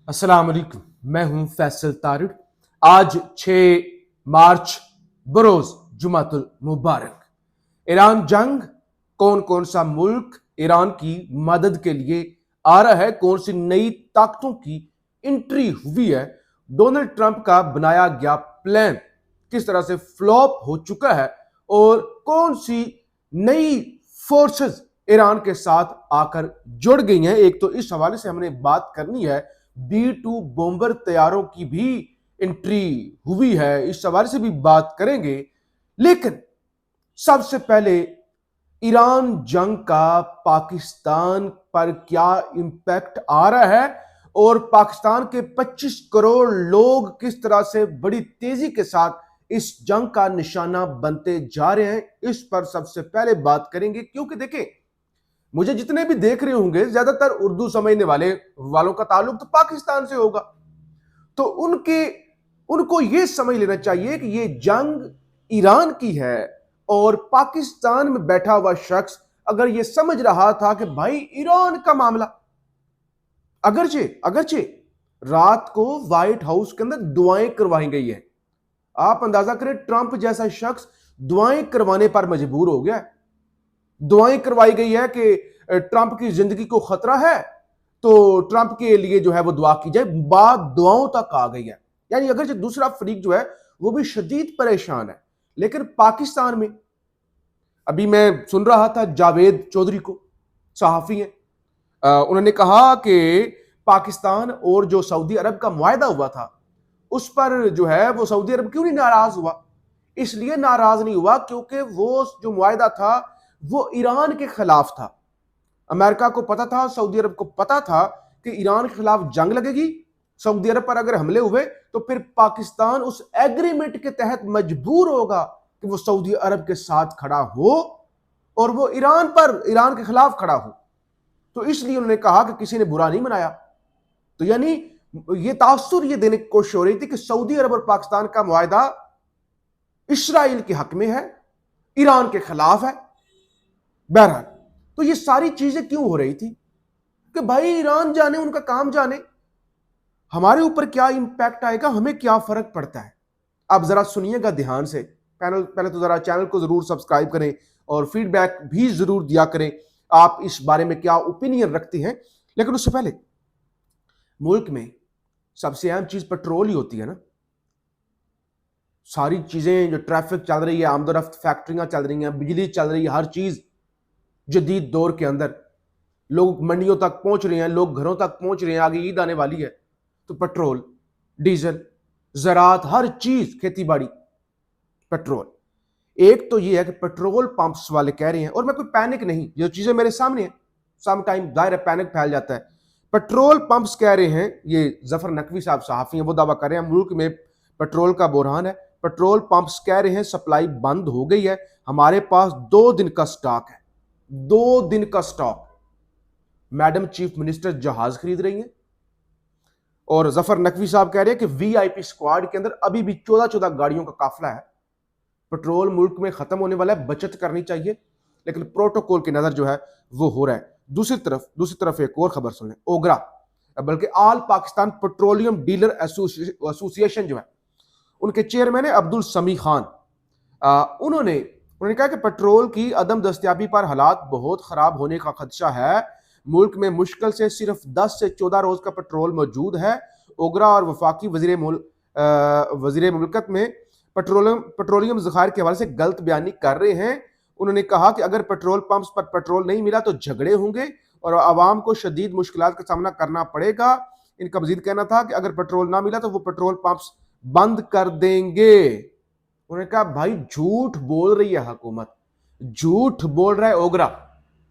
अस्सलाम वालेकुम। मैं हूं फैसल तारिड़। आज 6 मार्च बरोज जुमातुल मुबारक। ईरान जंग, कौन कौन सा मुल्क ईरान की मदद के लिए आ रहा है, कौन सी नई ताकतों की एंट्री हुई है, डोनाल्ड ट्रंप का बनाया गया प्लान किस तरह से फ्लॉप हो चुका है और कौन सी नई फोर्सेस ईरान के साथ आकर जुड़ गई हैं। एक तो इस हवाले से हमने बात करनी है, B-2 बॉम्बर तैयारों की भी एंट्री हुई है, इस हवाले से भी बात करेंगे। लेकिन सबसे पहले ईरान जंग का पाकिस्तान पर क्या इंपैक्ट आ रहा है और पाकिस्तान के 25 करोड़ लोग किस तरह से बड़ी तेजी के साथ इस जंग का निशाना बनते जा रहे हैं, इस पर सबसे पहले बात करेंगे। क्योंकि देखें, मुझे जितने भी देख रहे होंगे ज्यादातर उर्दू समझने वालों का ताल्लुक तो पाकिस्तान से होगा, तो उनको यह समझ लेना चाहिए कि यह जंग ईरान की है। और पाकिस्तान में बैठा हुआ शख्स अगर यह समझ रहा था कि भाई ईरान का मामला, अगरचे अगरचे रात को व्हाइट हाउस के अंदर दुआएं करवाई गई है, आप अंदाजा करें ट्रंप जैसा शख्स दुआएं करवाने पर मजबूर हो गया। दुआएं करवाई गई है कि ट्रंप की जिंदगी को खतरा है तो ट्रंप के लिए जो है वो दुआ की जाए, बात दुआओं तक आ गई है। यानी अगर जो दूसरा फरीक जो है वो भी शदीद परेशान है। लेकिन पाकिस्तान में अभी मैं सुन रहा था जावेद चौधरी को, सहाफी हैं, उन्होंने कहा कि पाकिस्तान और जो सऊदी अरब का मुआहदा हुआ था उस पर जो है वो सऊदी अरब क्यों नहीं नाराज हुआ। इसलिए नाराज नहीं हुआ क्योंकि वो जो मुआहदा था वो ईरान के खिलाफ था। अमेरिका को पता था, सऊदी अरब को पता था कि ईरान के खिलाफ जंग लगेगी, सऊदी अरब पर अगर हमले हुए तो फिर पाकिस्तान उस एग्रीमेंट के तहत मजबूर होगा कि वो सऊदी अरब के साथ खड़ा हो और वो ईरान के खिलाफ खड़ा हो। तो इसलिए उन्होंने कहा कि किसी ने बुरा नहीं मनाया। तो यानी ये तासुर ये देने की कोशिश हो रही थी कि सऊदी अरब और पाकिस्तान का मुआहदा इस्राइल के हक में है, ईरान के खिलाफ है। बहरहाल तो ये सारी चीजें क्यों हो रही थी कि भाई ईरान जाने, उनका काम जाने, हमारे ऊपर क्या इंपैक्ट आएगा, हमें क्या फर्क पड़ता है। आप जरा सुनिएगा ध्यान से। पहले तो जरा चैनल को जरूर सब्सक्राइब करें और फीडबैक भी जरूर दिया करें, आप इस बारे में क्या ओपिनियन रखते हैं। लेकिन उससे पहले मुल्क में सबसे अहम चीज पेट्रोल ही होती है ना। सारी चीजें जो ट्रैफिक चल रही है, आमदोरफ्त, फैक्ट्रियां चल रही हैं, बिजली चल रही है, हर चीज जदीद दौर के अंदर, लोग मंडियों तक पहुंच रहे हैं, लोग घरों तक पहुंच रहे हैं, आगे ईद आने वाली है तो पेट्रोल, डीजल, ज़रात, हर चीज, खेती बाड़ी, पेट्रोल। एक तो ये है कि पेट्रोल पंप्स वाले कह रहे हैं, और मैं कोई पैनिक नहीं, जो चीजें मेरे सामने हैं, सम टाइम दायरा पैनिक फैल जाता है। पेट्रोल पंप्स कह रहे हैं, ये जफर नकवी साहब सहाफी हैं, वो दावा कर रहे हैं मुल्क में पेट्रोल का बुरहान है। पेट्रोल पंप्स कह रहे हैं सप्लाई बंद हो गई है, हमारे पास 2 दिन का स्टॉक है, 2 दिन का स्टॉक। मैडम चीफ मिनिस्टर जहाज खरीद रही हैं और जफर नकवी साहब कह रहे हैं कि वीआईपी स्क्वाड के अंदर अभी भी 14 गाड़ियों का काफिला है। पेट्रोल मुल्क में खत्म होने वाला है, बचत करनी चाहिए, लेकिन प्रोटोकॉल की नजर जो है वो हो रहा है। दूसरी तरफ एक और खबर सुन लें। ओगरा, बल्कि all Pakistan petroleum dealer association जो है, उनके चेयरमैन है अब्दुल समी खान। उन्होंने कहा कि पेट्रोल की अदम दस्तयाबी पर हालात बहुत खराब होने का खदशा है। मुल्क में मुश्किल से सिर्फ 10 से 14 रोज का पेट्रोल मौजूद है। ओगरा और वफाकी वजीर मुल्कत में पेट्रोलियम ज़खायर के हवाले से गलत बयानी कर रहे हैं। उन्होंने कहा कि अगर पेट्रोल पंप्स पर पेट्रोल नहीं मिला तो झगड़े होंगे और आवाम को शदीद मुश्किलात का सामना करना पड़ेगा। इनका मजीद कहना था कि अगर पेट्रोल ना मिला तो वो पेट्रोल पंप्स बंद कर देंगे। उन्होंने कहा भाई झूठ बोल रही है हुकूमत, झूठ बोल रहा है ओगरा,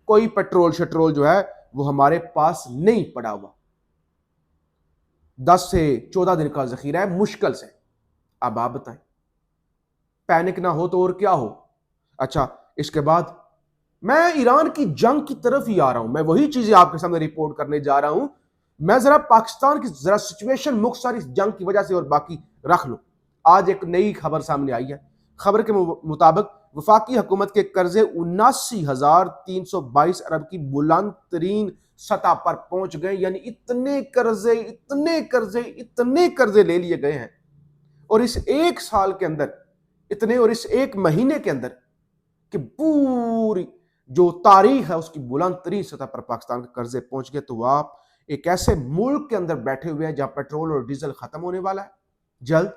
कोई पेट्रोल शट्रोल जो है वो हमारे पास नहीं पड़ा हुआ। 10 से 14 दिन का जखीरा है मुश्किल से। अब आप बताएं, पैनिक ना हो तो और क्या हो। अच्छा, इसके बाद मैं ईरान की जंग की तरफ ही आ रहा हूं, मैं वही चीजें आपके सामने रिपोर्ट करने जा रहा हूं। मैं जरा पाकिस्तान की जरा सिचुएशन मुख्तसर इस जंग की वजह से और बाकी रख लो। आज एक नई खबर सामने आई है। खबर के मुताबिक वफाकी हुकूमत के कर्जे 79,322 अरब की बुलंद तरीन सतह पर पहुंच गए, यानी इतने कर्जे इतने कर्जे इतने कर्जे ले लिए गए हैं, और इस एक साल के अंदर इतने, और इस एक महीने के अंदर कि पूरी जो तारीख है उसकी बुलंद तरीन सतह पर पाकिस्तान के कर्जे पहुंच गए। तो आप एक ऐसे मुल्क के अंदर बैठे हुए हैं जहां पेट्रोल और डीजल खत्म होने वाला है जल्द,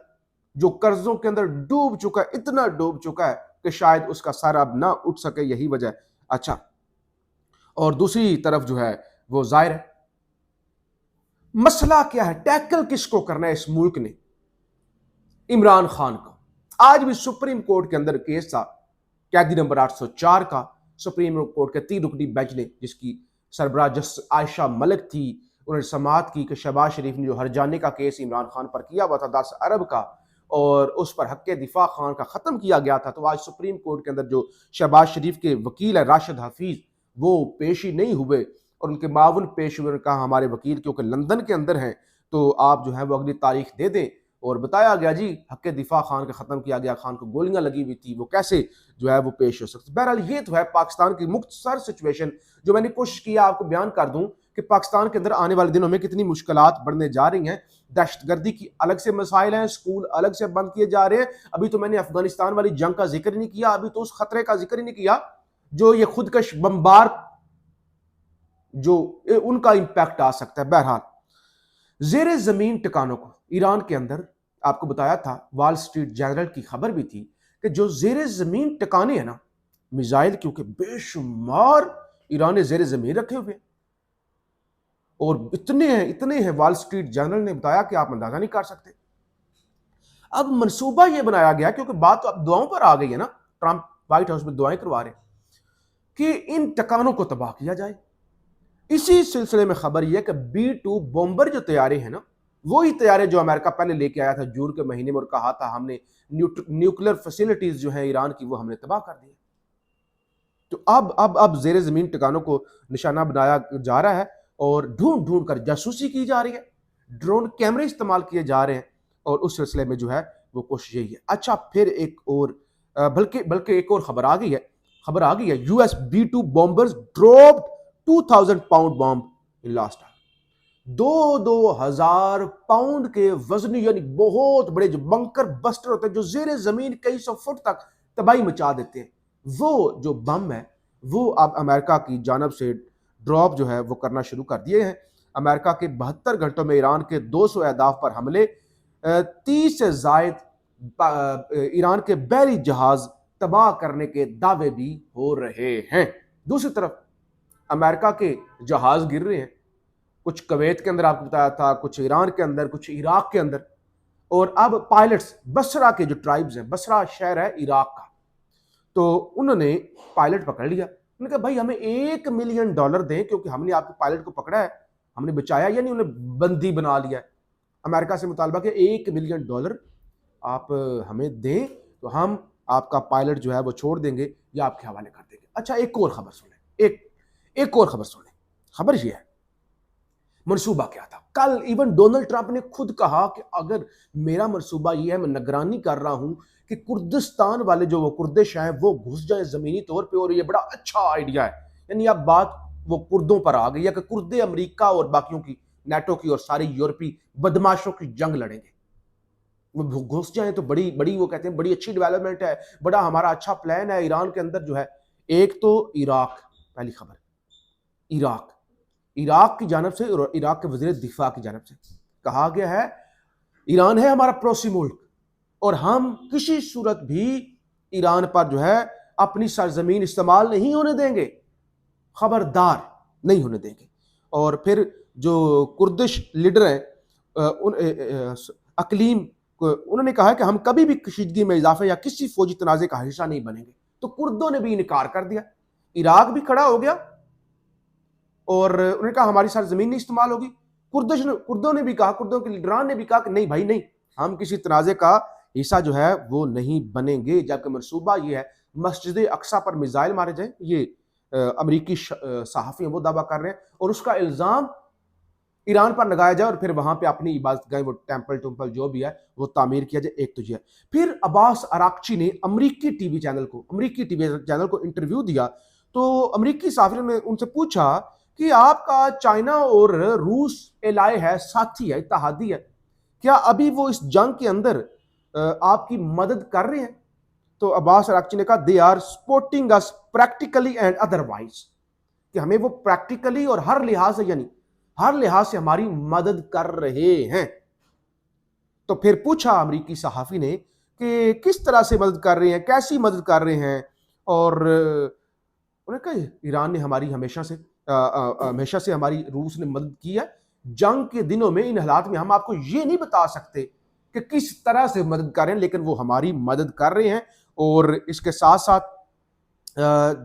जो कर्जों के अंदर डूब चुका है, इतना डूब चुका है कि शायद उसका सारा अब ना उठ सके, यही वजह है। अच्छा, और दूसरी तरफ जो है वो जाहिर है, मसला क्या है, टैकल किसको करना है इस मुल्क ने? इमरान खान को। आज भी सुप्रीम कोर्ट के अंदर केस था, कैदी नंबर 804 का, सुप्रीम कोर्ट के 3 रुकनी बेंच ने, जिसकी सरबराह जस्टिस आयशा मलिक थी, उन्होंने समाअत की कि शहबाज शरीफ ने जो हरजाने का केस इमरान खान पर किया हुआ था 10 अरब का, और उस पर हक दिफा खान का ख़त्म किया गया था। तो आज सुप्रीम कोर्ट के अंदर जो शहबाज शरीफ के वकील है राशिद हफीज़, वो पेश ही नहीं हुए, और उनके मावन पेश हुए। कहा हमारे वकील क्योंकि लंदन के अंदर हैं, तो आप जो है वो अगली तारीख दे दें। और बताया गया जी हक दिफा खान का ख़त्म किया गया, खान को गोलियां लगी हुई थी, वो कैसे जो है वो पेश हो सकते। बहरहाल ये तो है पाकिस्तान की मुख्तसर सिचुएशन, जो मैंने कोशिश किया आपको बयान कर दूं कि पाकिस्तान के अंदर आने वाले दिनों में कितनी मुश्किलात बढ़ने जा रही हैं। दहशतगर्दी की अलग से मसाइल हैं, स्कूल अलग से बंद किए जा रहे हैं। अभी तो मैंने अफगानिस्तान वाली जंग का जिक्र ही नहीं किया, अभी तो उस खतरे का जिक्र ही नहीं किया जो ये खुदकश बमबार जो उनका इंपैक्ट आ सकता है। बहरहाल जेर जमीन ठिकानों को ईरान के अंदर, आपको बताया था, वॉल स्ट्रीट जर्नल की खबर भी थी कि जो जेर जमीन ठिकाने हैं ना, मिसाइल क्योंकि बेशुमार ईरान ने जेर जमीन रखे हुए हैं, और इतने हैं वॉल स्ट्रीट जर्नल ने बताया कि आप अंदाजा नहीं कर सकते। अब मंसूबा यह बनाया गया, क्योंकि बात तो अब दुआओं पर आ गई है ना, ट्रंप व्हाइट हाउस में दुआएं करवा रहे हैं कि इन ठिकानों को तबाह किया जाए। इसी सिलसिले में खबर यह कि B-2 बॉम्बर जो तैयारे हैं ना, वही तैयारे जो अमेरिका पहले लेके आया था जून के महीने में, और कहा था हमने न्यूक्लियर फैसिलिटीज जो है ईरान की वो हमने तबाह कर दी। तो अब जेर जमीन ठिकानों को निशाना बनाया जा रहा है, और ढूंढ ढूंढ कर जासूसी की जा रही है, ड्रोन कैमरे इस्तेमाल किए जा रहे हैं, और उस सिलसिले में जो है वो कोशिश यही है। अच्छा, फिर एक और बल्कि बल्कि एक और खबर आ गई है, US B-2 bombers dropped 2000 pound bomb in last time. 2,000 pound के वजनी, यानी बहुत बड़े जो बंकर बस्टर होते हैं, जो जेर जमीन कई सौ फुट तक तबाही मचा देते हैं, वो जो बम है वो अब अमेरिका की जानब से ड्रॉप जो है वो करना शुरू कर दिए हैं। अमेरिका के 72 घंटों में ईरान के 200 अहदाफ पर हमले, 30 से जायद ईरान के बहरी जहाज तबाह करने के दावे भी हो रहे हैं। दूसरी तरफ अमेरिका के जहाज गिर रहे हैं, कुछ कवैत के अंदर आपको बताया था, कुछ ईरान के अंदर, कुछ इराक के अंदर, और अब पायलट्स बसरा के जो ट्राइब्स हैं, बसरा शहर है इराक का, तो उन्होंने पायलट पकड़ लिया। उन्होंने कहा भाई हमें $1 मिलियन दें, क्योंकि हमने आपके पायलट को पकड़ा है, हमने बचाया, यानी उन्हें बंदी बना लिया है। अमेरिका से मुतालबा कि $1 मिलियन आप हमें दें तो हम आपका पायलट जो है वो छोड़ देंगे या आपके हवाले कर देंगे। अच्छा, एक और खबर सुने, एक और खबर सुने। खबर ये है, मनसूबा क्या था। कल इवन डोनाल्ड ट्रंप ने खुद कहा कि अगर मेरा मनसूबा ये है, मैं निगरानी कर रहा हूं कि कुर्दिस्तान वाले जो वो कुर्दिश हैं वो घुस जाए जमीनी तौर पे, और ये बड़ा अच्छा आइडिया है। यानी अब बात वो कुर्दों पर आ गई है कि कुर्दे अमेरिका और बाकियों की, नेटो की और सारी यूरोपीय बदमाशों की जंग लड़ेंगे। वो घुस जाए तो बड़ी बड़ी, वो कहते हैं बड़ी अच्छी डेवलपमेंट है, बड़ा हमारा अच्छा प्लान है ईरान के अंदर जो है। एक तो इराक, पहली खबर, इराक की जानब से और इराक के वजीर दिफा की जानब से कहा गया है ईरान है हमारा पड़ोसी मुल्क, और हम किसी सूरत भी ईरान पर जो है अपनी सरजमीन इस्तेमाल नहीं होने देंगे, खबरदार नहीं होने देंगे। और फिर जो कुर्दिश लीडर हैं अकलीम, उन्होंने कहा है कि हम कभी भी कशीदगी में इजाफे या किसी फौजी तनाजे का हिस्सा नहीं बनेंगे। तो कुर्दों ने भी इनकार कर दिया, इराक भी खड़ा हो गया, और उन्होंने कहा हमारी सारी जमीन नहीं इस्तेमाल होगी। कुर्दों ने भी कहा, कुर्दों के लीडरान ने भी कहा कि नहीं भाई नहीं, हम किसी तनाजे का हिस्सा जो है वो नहीं बनेंगे। जबकि मनसूबा ये है मस्जिद अक्सा पर मिसाइल मारे जाए, ये अमरीकी सहाफ़ी वो दावा कर रहे हैं, और उसका इल्ज़ाम ईरान पर लगाया जाए, और फिर वहां पे अपनी इबादत गाह, वो टेम्पल जो भी है वो तामीर किया जाए। एक तो ये है। फिर अब्बास अराक्ची ने अमरीकी टीवी चैनल को इंटरव्यू दिया, तो अमरीकी सहाफ़ी ने उनसे पूछा कि आपका चाइना और रूस एलाय है, साथी है, इत्तेहादी है, क्या अभी वो इस जंग के अंदर आपकी मदद कर रहे हैं? तो अब्बास अरागची ने कहा they are supporting us practically and otherwise, कि हमें वो प्रैक्टिकली और हर लिहाज से, यानी हर लिहाज से हमारी मदद कर रहे हैं। तो फिर पूछा अमरीकी सहाफी ने कि किस तरह से मदद कर रहे हैं, कैसी मदद कर रहे हैं। और उन्होंने कहा ईरान ने हमारी हमेशा से हमारी रूस ने मदद की है। जंग के दिनों में, इन हालात में हम आपको ये नहीं बता सकते कि किस तरह से मदद कर रहे हैं, लेकिन वो हमारी मदद कर रहे हैं। और इसके साथ साथ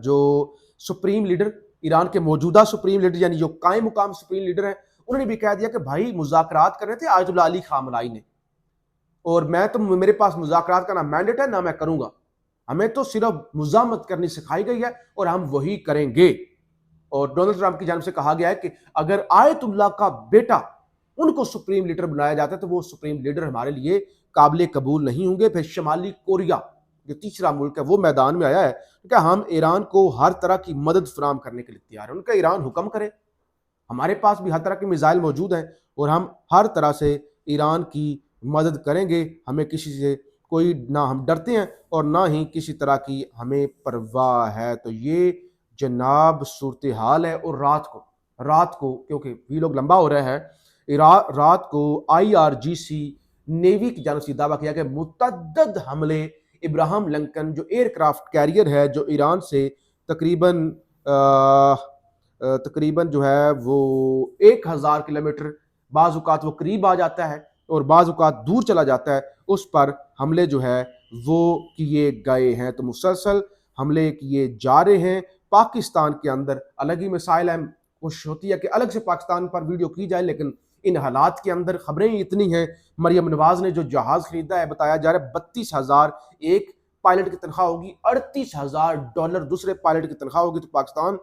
जो सुप्रीम लीडर, ईरान के मौजूदा सुप्रीम लीडर यानी जो कायम मुकाम सुप्रीम लीडर हैं, उन्होंने भी कह दिया कि भाई मुज़ाकरात कर रहे थे आयतुल्लाह अली खामनाई ने, और मैं तो, मेरे पास मुज़ाकरात का ना मैंडेट है ना मैं करूंगा, हमें तो सिर्फ मुज़ामत करनी सिखाई गई है और हम वही करेंगे। और डोनाल्ड ट्रंप की जानब से कहा गया है कि अगर आयतुल्लाह का बेटा उनको सुप्रीम लीडर बनाया जाता है तो वो सुप्रीम लीडर हमारे लिए काबिल कबूल नहीं होंगे। फिर शमाली कोरिया जो तीसरा मुल्क है वो मैदान में आया है कि हम ईरान को हर तरह की मदद फराम करने के लिए तैयार है। उनका ईरान हुक्म करे, हमारे पास भी हर तरह के मिसाइल मौजूद हैं और हम हर तरह से ईरान की मदद करेंगे। हमें किसी से कोई, ना हम डरते हैं और ना ही किसी तरह की हमें परवाह है। तो ये जनाब सूरत हाल है। और रात को क्योंकि वी लोग लंबा हो रहा है, रात को IRGC नेवी की जानब से दावा किया कि मुतअद्दिद हमले इब्राहिम लिंकन जो एयरक्राफ्ट कैरियर है जो ईरान से तकरीबन तकरीबन जो है वो 1000 किलोमीटर, बाज़ औक़ात वो करीब आ जाता है और बाज़ औक़ात दूर चला जाता है, उस पर हमले जो है वो किए गए हैं। तो मुसलसल हमले किए जा रहे हैं। पाकिस्तान के अंदर अलग ही मिसाइल है, कोशिश होती है कि अलग से पाकिस्तान पर वीडियो की जाए, लेकिन इन हालात के अंदर खबरें इतनी हैं। मरियम नवाज ने जो जहाज़ खरीदा है, बताया जा रहा है 32,000 एक पायलट की तनख्वाह होगी, $38,000 दूसरे पायलट की तनख्वाह होगी। तो पाकिस्तान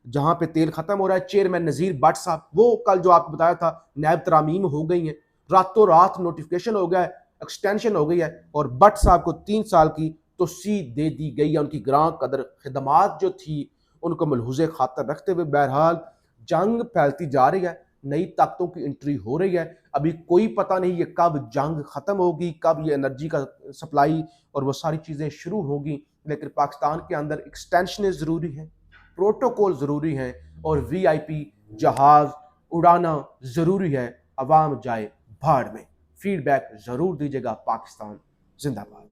जहां पे तेल खत्म हो रहा है, चेयरमैन नज़ीर भट्ट साहब, वो कल जो आपको बताया था नैब तरामीम हो गई हैं, रातों रात नोटिफिकेशन हो गया है, एक्सटेंशन हो गई है और भट्ट साहब को 3 साल की तोसी दे दी गई है। उनकी ग्रां कदर खिदमात जो थी उनको मलहूज़े खातर रखते हुए बहरहाल जंग फैलती जा रही है, नई ताकतों की एंट्री हो रही है। अभी कोई पता नहीं ये कब जंग खत्म होगी, कब ये एनर्जी का सप्लाई और वो सारी चीज़ें शुरू होगी, लेकिन पाकिस्तान के अंदर एक्सटेंशन ज़रूरी है, प्रोटोकॉल ज़रूरी है और VIP जहाज़ उड़ाना ज़रूरी है। अवाम जाए भाड़ में। फीडबैक ज़रूर दीजिएगा। पाकिस्तान जिंदाबाद।